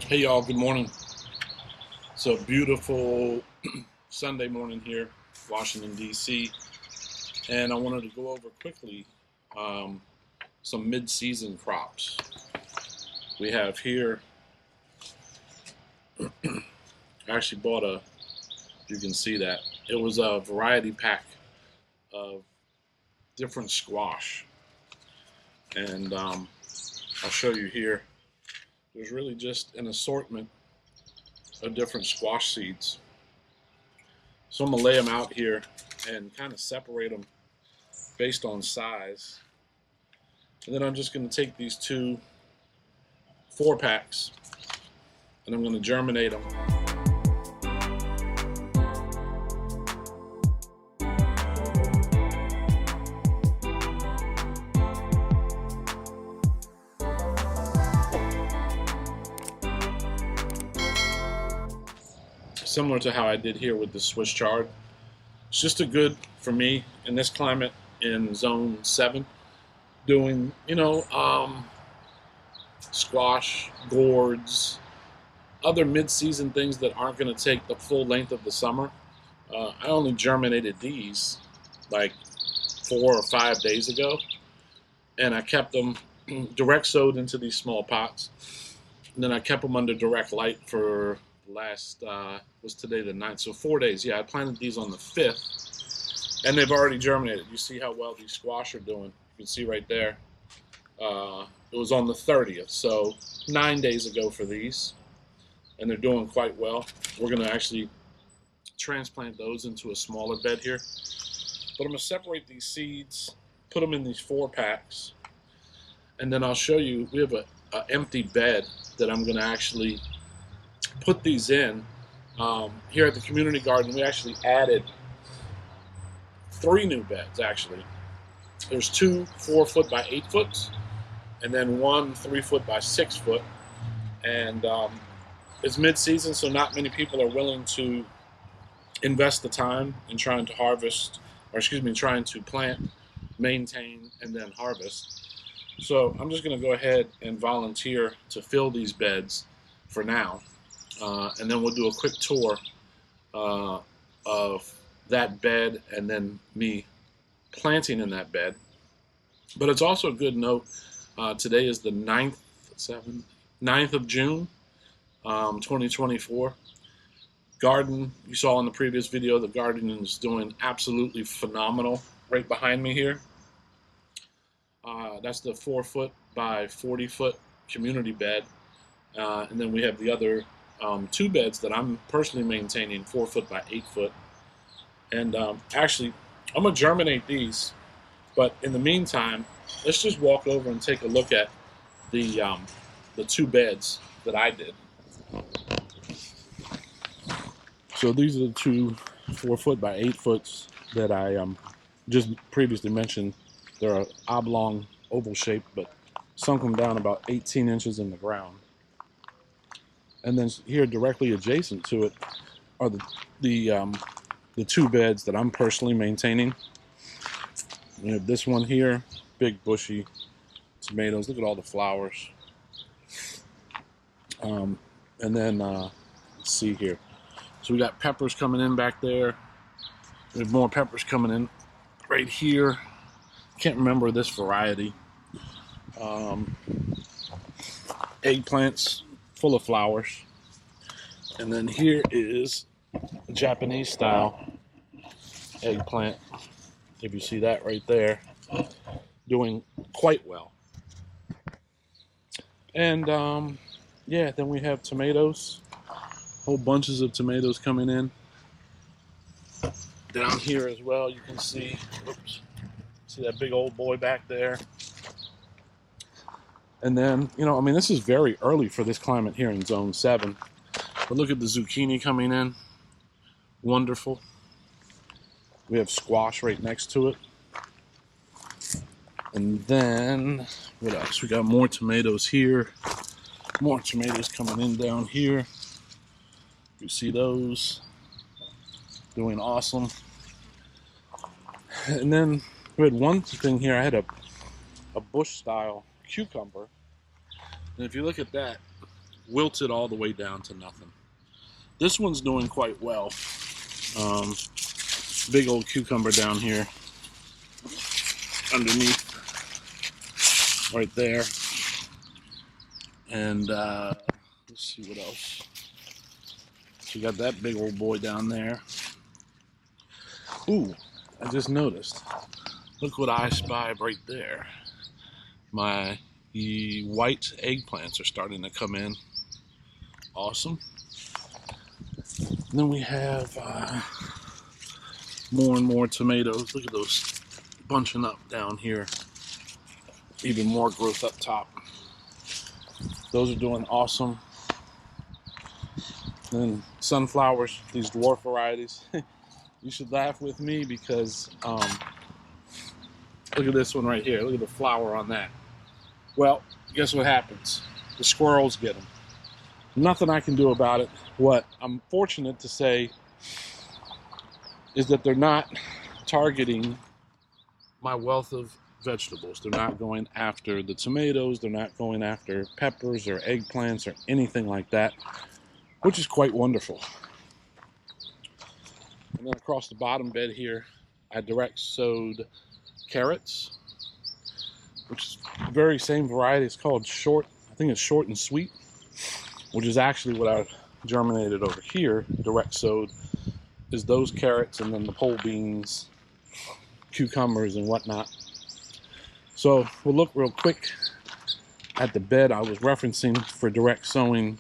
Hey y'all, good morning. It's a beautiful Sunday morning here, Washington, D.C. And I wanted to go over quickly some mid-season crops. We have here, I actually bought you can see that, it was a variety pack of different squash. And I'll show you here. There's really just an assortment of different squash seeds. So I'm gonna lay them out here and kind of separate them based on size. And then I'm just gonna take these two 4-packs and I'm gonna germinate them. Similar to how I did here with the Swiss chard. It's just a good, for me, in this climate in zone 7, doing, squash, gourds, other mid-season things that aren't going to take the full length of the summer. I only germinated these like 4 or 5 days ago, and I kept them direct sowed into these small pots. And then I kept them under direct light for last, was today the 9th, so 4 days. Yeah, I planted these on the 5th, and they've already germinated. You see how well these squash are doing. You can see right there. It was on the 30th, so 9 days ago for these, and they're doing quite well. We're going to actually transplant those into a smaller bed here. But I'm going to separate these seeds, put them in these 4-packs, and then I'll show you, we have an empty bed that I'm going to actually put these in. Here at the community garden, we actually added 3 new beds, actually. There's 2 4-foot by 8-foot, and then 1 3-foot by 6-foot. And it's mid-season, so not many people are willing to invest the time in trying to harvest, or excuse me, trying to plant, maintain, and then harvest. So I'm just going to go ahead and volunteer to fill these beds for now. And then we'll do a quick tour of that bed and then me planting in that bed. But it's also a good note, today is the 9th of June, 2024. Garden, you saw in the previous video, the garden is doing absolutely phenomenal right behind me here. That's the 4-foot by 40-foot community bed. And then we have the other 2 beds that I'm personally maintaining, 4-foot by 8-foot. And actually, I'm going to germinate these. But in the meantime, let's just walk over and take a look at the 2 beds that I did. So these are the 2 4-foot by 8-foots that I just previously mentioned. They're an oblong, oval shape, but sunk them down about 18 inches in the ground. And then here, directly adjacent to it, are the 2 beds that I'm personally maintaining. We have this one here, big bushy tomatoes. Look at all the flowers. And then let's see here. So we got peppers coming in back there. We have more peppers coming in right here. Can't remember this variety. Eggplants full of flowers. And then here is a Japanese style eggplant. If you see that right there, doing quite well. And yeah, then we have tomatoes. Whole bunches of tomatoes coming in. Down here as well, you can see, oops, see that big old boy back there. And then, this is very early for this climate here in zone 7. But look at the zucchini coming in. Wonderful. We have squash right next to it. And then, what else? We got more tomatoes here. More tomatoes coming in down here. You see those. Doing awesome. And then we had one thing here. I had a bush style cucumber. And if you look at that, wilted all the way down to nothing. This one's doing quite well. Big old cucumber down here underneath right there. And let's see what else. So you got that big old boy down there. Ooh, I just noticed. Look what I spy right there. My white eggplants are starting to come in. Awesome. And then we have more and more tomatoes. Look at those bunching up down here. Even more growth up top. Those are doing awesome. And then sunflowers, these dwarf varieties. You should laugh with me because look at this one right here. Look at the flower on that. Well, guess what happens? The squirrels get them. Nothing I can do about it. What I'm fortunate to say is that they're not targeting my wealth of vegetables. They're not going after the tomatoes. They're not going after peppers or eggplants or anything like that, which is quite wonderful. And then across the bottom bed here, I direct sowed carrots, which is the very same variety. It's called short, I think it's short and sweet, which is actually what I germinated over here, direct sowed, is those carrots and then the pole beans, cucumbers and whatnot. So we'll look real quick at the bed I was referencing for direct sowing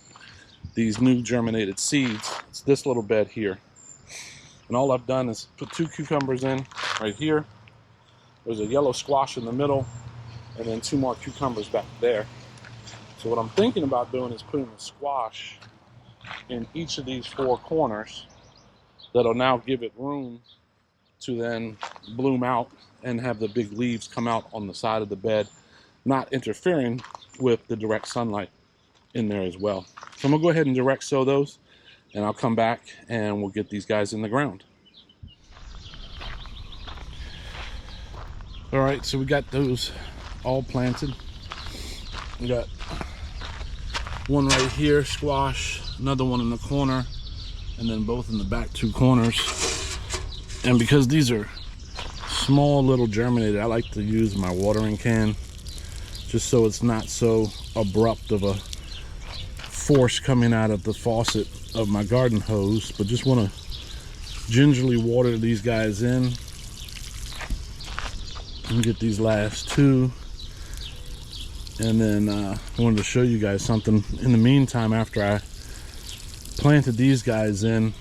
these new germinated seeds. It's this little bed here. And all I've done is put 2 cucumbers in right here. There's a yellow squash in the middle, and then 2 more cucumbers back there. So what I'm thinking about doing is putting the squash in each of these 4 corners. That'll now give it room to then bloom out and have the big leaves come out on the side of the bed, not interfering with the direct sunlight in there as well. So I'm gonna go ahead and direct sow those, and I'll come back and we'll get these guys in the ground. All right, so we got those all planted. We got one right here, squash, another one in the corner, and then both in the back 2 corners. And because these are small little germinated, I like to use my watering can just so it's not so abrupt of a force coming out of the faucet of my garden hose, but just want to gingerly water these guys in and get these last 2. And then I wanted to show you guys something. In the meantime, after I planted these guys in,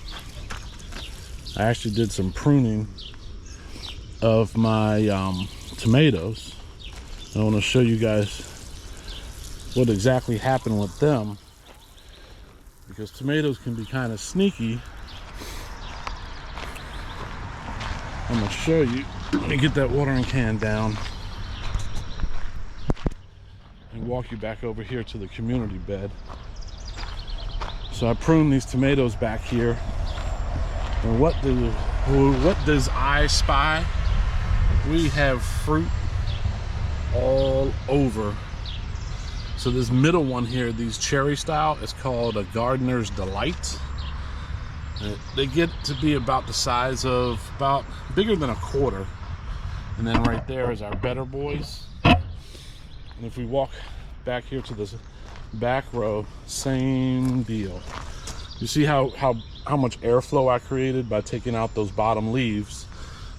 I actually did some pruning of my tomatoes. I want to show you guys what exactly happened with them, because tomatoes can be kind of sneaky. I'm going to show you. Let me get that watering can down and walk you back over here to the community bed. So I pruned these tomatoes back here, and what does I spy? We have fruit all over. So this middle one here, these cherry style, is called a Gardener's Delight. They get to be about the size of, about bigger than a quarter. And then right there is our Better Boys. And if we walk back here to this back row, same deal. You see how much airflow I created by taking out those bottom leaves,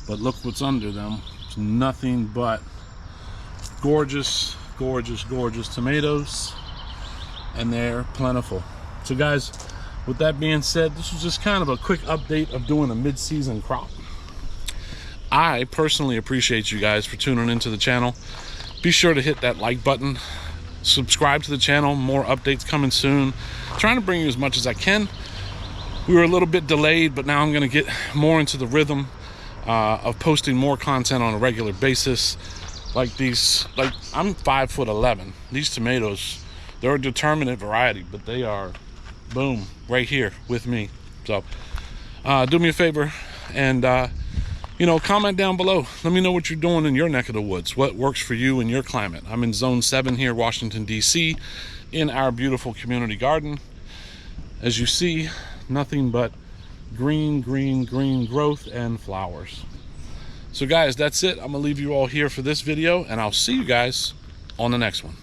but look what's under them. It's nothing but gorgeous, gorgeous, gorgeous tomatoes, and they're plentiful. So guys, with that being said, this was just kind of a quick update of doing a mid-season crop. I personally appreciate you guys for tuning into the channel. Be sure to hit that like button, subscribe to the channel, more updates coming soon. Trying to bring you as much as I can. We were a little bit delayed, but now I'm going to get more into the rhythm of posting more content on a regular basis. Like these, like I'm 5'11". These tomatoes, they're a determinate variety, but they are, boom, right here with me. So do me a favor and comment down below. Let me know what you're doing in your neck of the woods. What works for you in your climate. I'm in Zone 7 here, Washington, D.C., in our beautiful community garden. As you see, nothing but green, green, green growth and flowers. So guys, that's it. I'm gonna leave you all here for this video, and I'll see you guys on the next one.